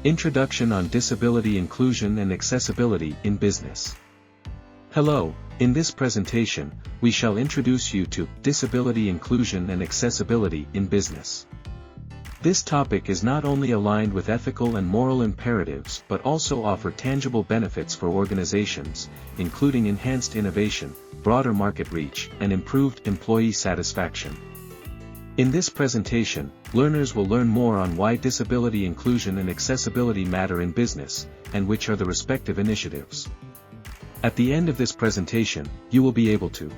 Introduction on Disability Inclusion and Accessibility in Business. Hello, in this presentation, we shall introduce you to Disability Inclusion and Accessibility in Business. This topic is not only aligned with ethical and moral imperatives but also offer tangible benefits for organizations, including enhanced innovation, broader market reach, and improved employee satisfaction. In this presentation, learners will learn more on why disability inclusion and accessibility matter in business, and which are the respective initiatives. At the end of this presentation, you will be able to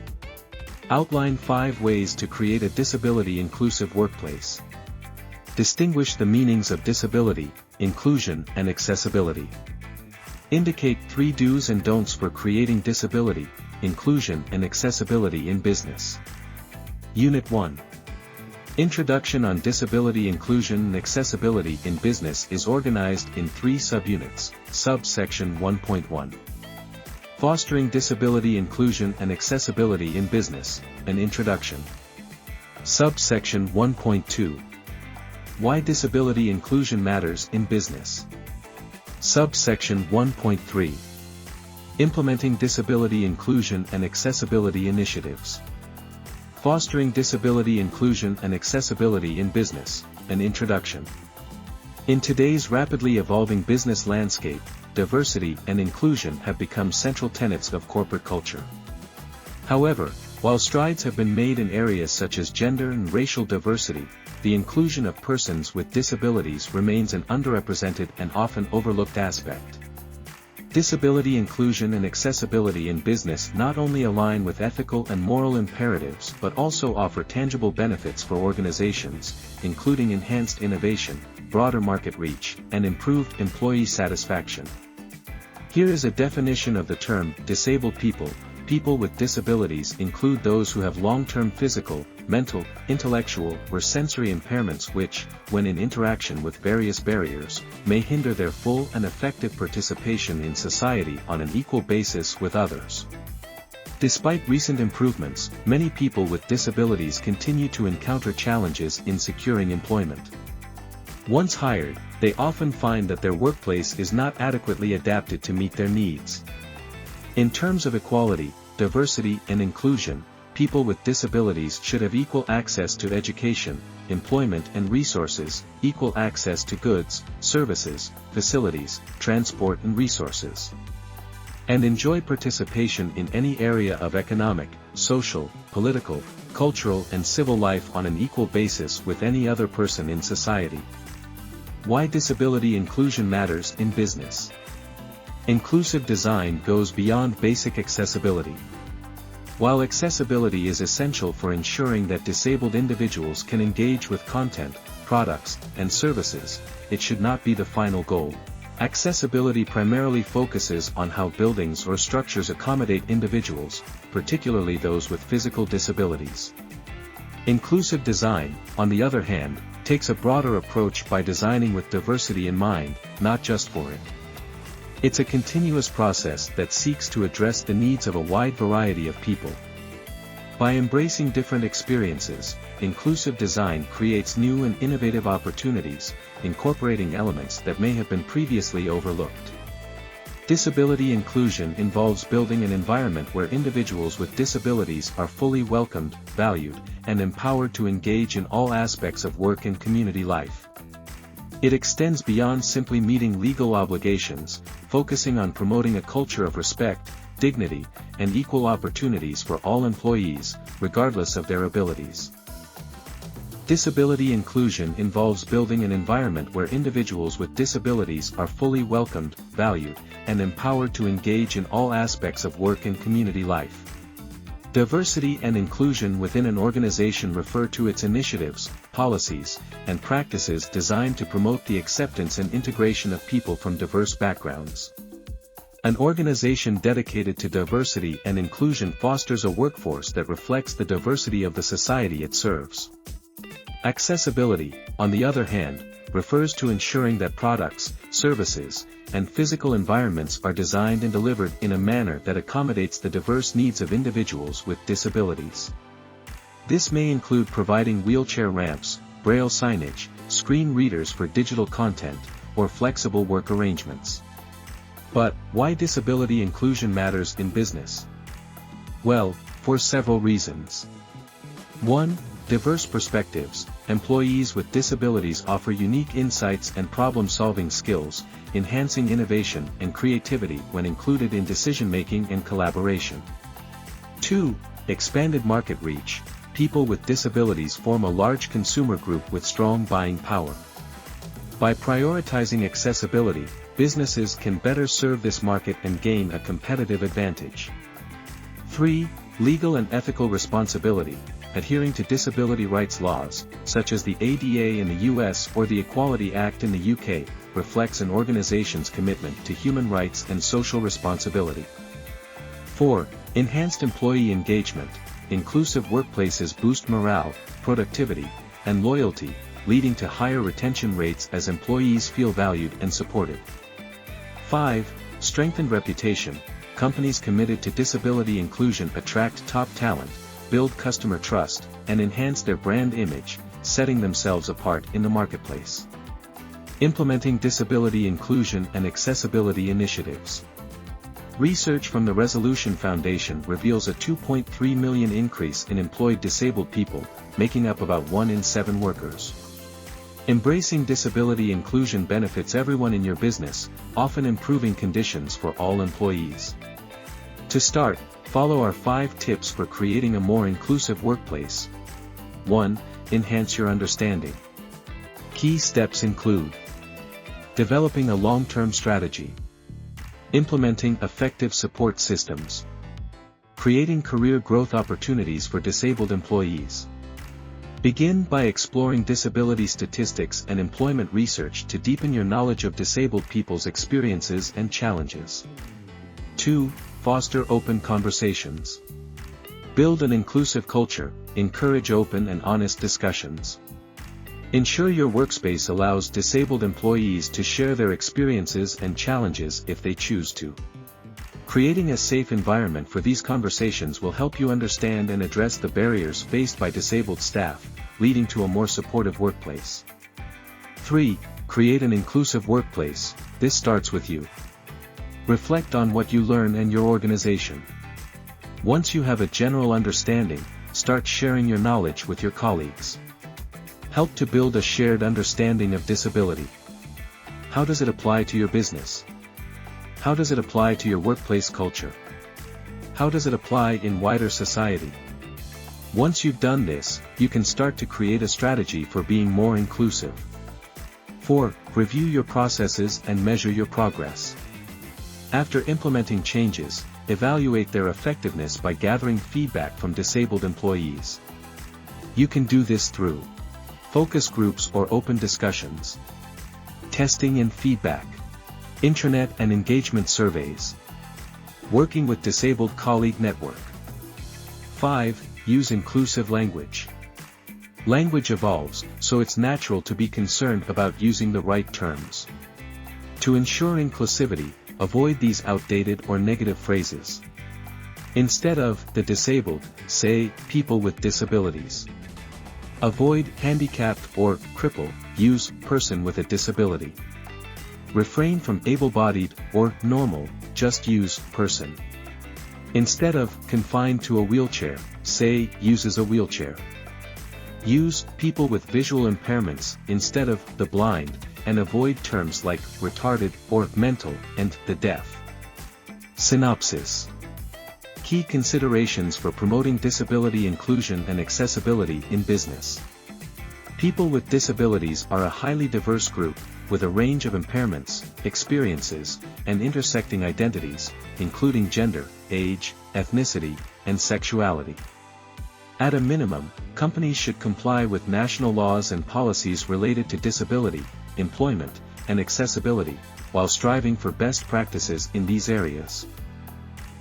outline 5 ways to create a disability-inclusive workplace. Distinguish the meanings of disability, inclusion, and accessibility. Indicate 3 do's and don'ts for creating disability, inclusion, and accessibility in business. Unit 1. Introduction on Disability Inclusion and Accessibility in Business is organized in 3 subunits. Subsection 1.1. Fostering Disability Inclusion and Accessibility in Business, an Introduction. Subsection 1.2. Why disability inclusion matters in business. Subsection 1.3. Implementing disability inclusion and accessibility initiatives. Fostering disability inclusion and accessibility in business, an introduction. In today's rapidly evolving business landscape, diversity and inclusion have become central tenets of corporate culture. However, while strides have been made in areas such as gender and racial diversity, the inclusion of persons with disabilities remains an underrepresented and often overlooked aspect. Disability inclusion and accessibility in business not only align with ethical and moral imperatives but also offer tangible benefits for organizations, including enhanced innovation, broader market reach, and improved employee satisfaction. Here is a definition of the term disabled people. People with disabilities include those who have long-term physical, mental, intellectual, or sensory impairments which, when in interaction with various barriers, may hinder their full and effective participation in society on an equal basis with others. Despite recent improvements, many people with disabilities continue to encounter challenges in securing employment. Once hired, they often find that their workplace is not adequately adapted to meet their needs. In terms of equality, diversity, and inclusion, people with disabilities should have equal access to education, employment and resources, equal access to goods, services, facilities, transport and resources, and enjoy participation in any area of economic, social, political, cultural and civil life on an equal basis with any other person in society. Why disability inclusion matters in business. Inclusive design goes beyond basic accessibility. While accessibility is essential for ensuring that disabled individuals can engage with content, products, and services, it should not be the final goal. Accessibility primarily focuses on how buildings or structures accommodate individuals, particularly those with physical disabilities. Inclusive design, on the other hand, takes a broader approach by designing with diversity in mind, not just for it. It's a continuous process that seeks to address the needs of a wide variety of people. By embracing different experiences, inclusive design creates new and innovative opportunities, incorporating elements that may have been previously overlooked. Disability inclusion involves building an environment where individuals with disabilities are fully welcomed, valued, and empowered to engage in all aspects of work and community life. It extends beyond simply meeting legal obligations, focusing on promoting a culture of respect, dignity, and equal opportunities for all employees, regardless of their abilities. Disability inclusion involves building an environment where individuals with disabilities are fully welcomed, valued, and empowered to engage in all aspects of work and community life. Diversity and inclusion within an organization refer to its initiatives, policies, and practices designed to promote the acceptance and integration of people from diverse backgrounds. An organization dedicated to diversity and inclusion fosters a workforce that reflects the diversity of the society it serves. Accessibility, on the other hand, refers to ensuring that products, services, and physical environments are designed and delivered in a manner that accommodates the diverse needs of individuals with disabilities. This may include providing wheelchair ramps, braille signage, screen readers for digital content, or flexible work arrangements. But, why disability inclusion matters in business? Well, for several reasons. 1. Diverse perspectives. Employees with disabilities offer unique insights and problem-solving skills, enhancing innovation and creativity when included in decision-making and collaboration. 2. Expanded market reach. People with disabilities form a large consumer group with strong buying power. By prioritizing accessibility, businesses can better serve this market and gain a competitive advantage. 3. Legal and ethical responsibility. Adhering to disability rights laws, such as the ADA in the US or the Equality Act in the UK, reflects an organization's commitment to human rights and social responsibility. 4. Enhanced employee engagement. Inclusive workplaces boost morale, productivity, and loyalty, leading to higher retention rates as employees feel valued and supported. 5. Strengthened reputation. Companies committed to disability inclusion attract top talent, build customer trust, and enhance their brand image, setting themselves apart in the marketplace. Implementing disability inclusion and accessibility initiatives. Research from the Resolution Foundation reveals a 2.3 million increase in employed disabled people, making up about 1 in 7 workers. Embracing disability inclusion benefits everyone in your business, often improving conditions for all employees. To start, follow our 5 tips for creating a more inclusive workplace. 1. Enhance your understanding. Key steps include developing a long-term strategy, implementing effective support systems, creating career growth opportunities for disabled employees. Begin by exploring disability statistics and employment research to deepen your knowledge of disabled people's experiences and challenges. 2. Foster open conversations. Build an inclusive culture, encourage open and honest discussions. Ensure your workspace allows disabled employees to share their experiences and challenges if they choose to. Creating a safe environment for these conversations will help you understand and address the barriers faced by disabled staff, leading to a more supportive workplace. 3. Create an inclusive workplace. This starts with you. Reflect on what you learn and your organization. Once you have a general understanding, start sharing your knowledge with your colleagues. Help to build a shared understanding of disability. How does it apply to your business? How does it apply to your workplace culture? How does it apply in wider society? Once you've done this, you can start to create a strategy for being more inclusive. 4. Review your processes and measure your progress. After implementing changes, evaluate their effectiveness by gathering feedback from disabled employees. You can do this through focus groups or open discussions, testing and feedback, intranet and engagement surveys, working with disabled colleague network. 5. Use inclusive language. Language evolves, so it's natural to be concerned about using the right terms. To ensure inclusivity, avoid these outdated or negative phrases. Instead of the disabled, say people with disabilities. Avoid handicapped or cripple, use person with a disability. Refrain from able-bodied or normal, just use person. Instead of confined to a wheelchair, say uses a wheelchair. Use people with visual impairments instead of the blind, and avoid terms like retarded or mental and the deaf. Synopsis. Key considerations for promoting disability inclusion and accessibility in business. People with disabilities are a highly diverse group, with a range of impairments, experiences, and intersecting identities, including gender, age, ethnicity, and sexuality. At a minimum, companies should comply with national laws and policies related to disability, employment, and accessibility, while striving for best practices in these areas.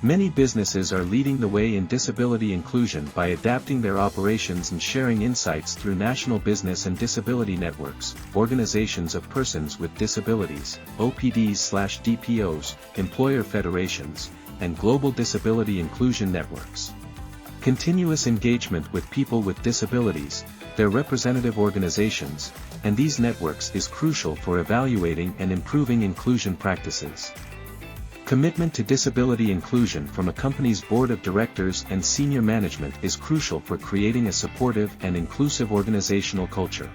Many businesses are leading the way in disability inclusion by adapting their operations and sharing insights through national business and disability networks, organizations of persons with disabilities, OPDs/DPOs, employer federations, and global disability inclusion networks. Continuous engagement with people with disabilities, their representative organizations, and these networks is crucial for evaluating and improving inclusion practices. Commitment to disability inclusion from a company's board of directors and senior management is crucial for creating a supportive and inclusive organizational culture.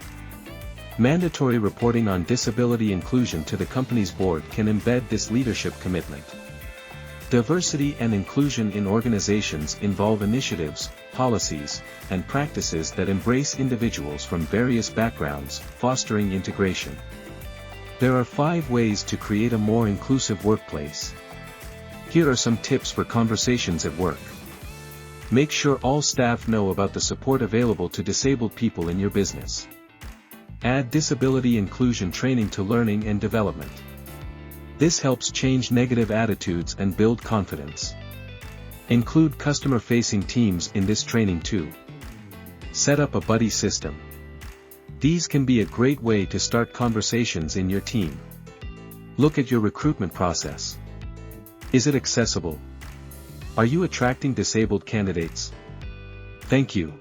Mandatory reporting on disability inclusion to the company's board can embed this leadership commitment. Diversity and inclusion in organizations involve initiatives, policies, and practices that embrace individuals from various backgrounds, fostering integration. There are 5 ways to create a more inclusive workplace. Here are some tips for conversations at work. Make sure all staff know about the support available to disabled people in your business. Add disability inclusion training to learning and development. This helps change negative attitudes and build confidence. Include customer-facing teams in this training too. Set up a buddy system. These can be a great way to start conversations in your team. Look at your recruitment process. Is it accessible? Are you attracting disabled candidates? Thank you.